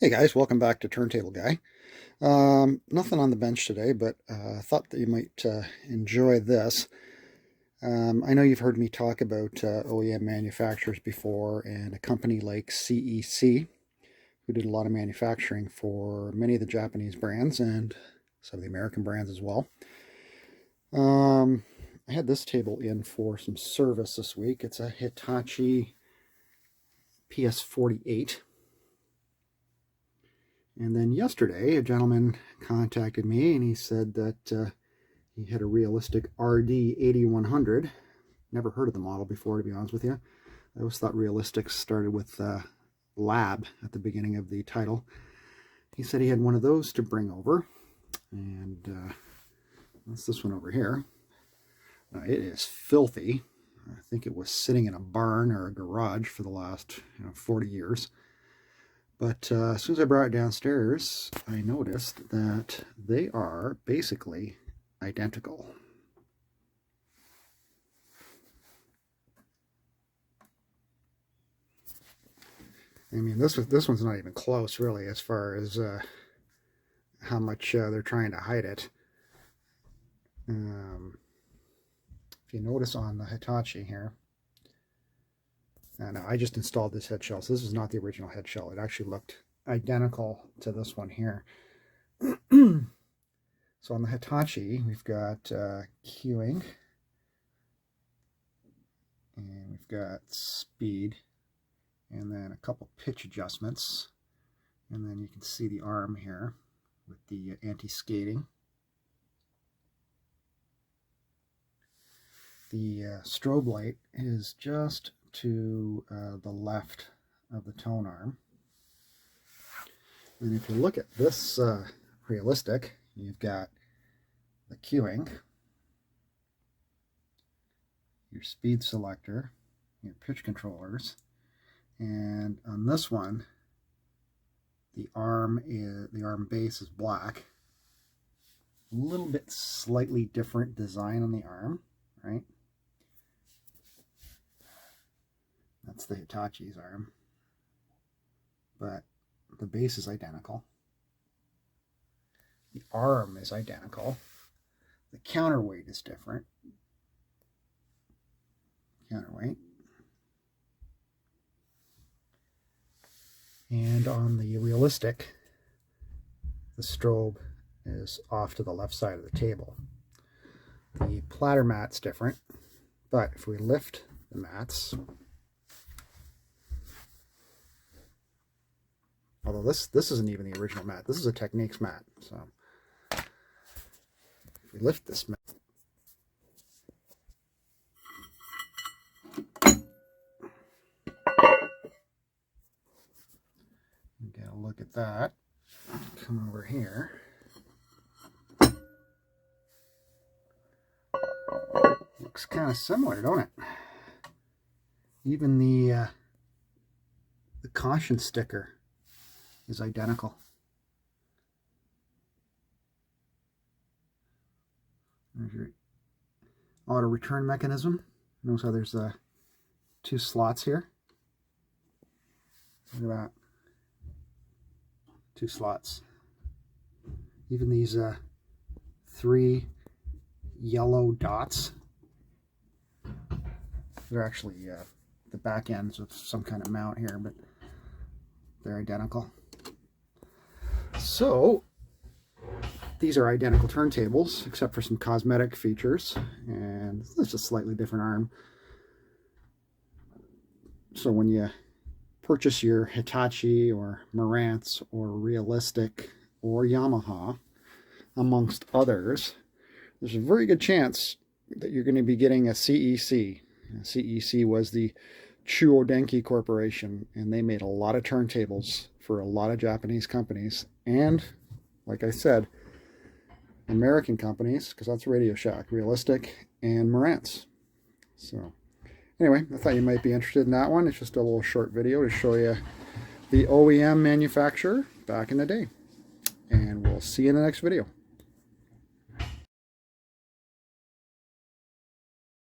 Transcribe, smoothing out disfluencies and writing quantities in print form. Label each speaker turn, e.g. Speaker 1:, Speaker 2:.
Speaker 1: Hey guys, welcome back to Turntable Guy. Nothing on the bench today, but thought that you might enjoy this. I know you've heard me talk about OEM manufacturers before, and a company like CEC, who did a lot of manufacturing for many of the Japanese brands and some of the American brands as well. I had this table in for some service this week. It's a Hitachi PS48. And then yesterday, a gentleman contacted me and he said that he had a realistic RD 8100. Never heard of the model before, to be honest with you. I always thought realistic started with lab at the beginning of the title. He said he had one of those to bring over. And that's this one over here. It is filthy. I think it was sitting in a barn or a garage for the last 40 years. But as soon as I brought it downstairs, I noticed that they are basically identical. I mean, this one's not even close, really, as far as how much they're trying to hide it. If you notice on the Hitachi here, and I just installed this head shell, so this is not the original head shell. It actually looked identical to this one here. So on the Hitachi, we've got cueing, and we've got speed, and then a couple pitch adjustments, and then you can see the arm here with the anti-skating. The strobe light is just to the left of the tone arm. And if you look at this realistic, you've got the cueing, your speed selector, your pitch controllers, and on this one, the arm base is black. A little bit slightly different design on the arm, right? That's the Hitachi's arm, but the base is identical. The arm is identical. The counterweight is different. Counterweight. And on the realistic, the strobe is off to the left side of the table. The platter mat's different, but if we lift the mats, although this isn't even the original mat, this is a Techniques mat. So if we lift this mat, get a look at that. Come over here. Looks kind of similar, don't it? Even the caution sticker is identical. There's your auto return mechanism. Notice how there's two slots here. Look at that. Two slots. Even these three yellow dots, they're actually the back ends of some kind of mount here, but they're identical. So these are identical turntables, except for some cosmetic features, and it's a slightly different arm. So when you purchase your Hitachi or Marantz or Realistic or Yamaha, amongst others, there's a very good chance that you're going to be getting a CEC. CEC was the Chuo Denki Corporation, and they made a lot of turntables for a lot of Japanese companies, and like I said, American companies, because that's Radio Shack, Realistic, and Marantz. So anyway, I thought you might be interested in that one. It's just a little short video to show you the OEM manufacturer back in the day, and we'll see you in the next video.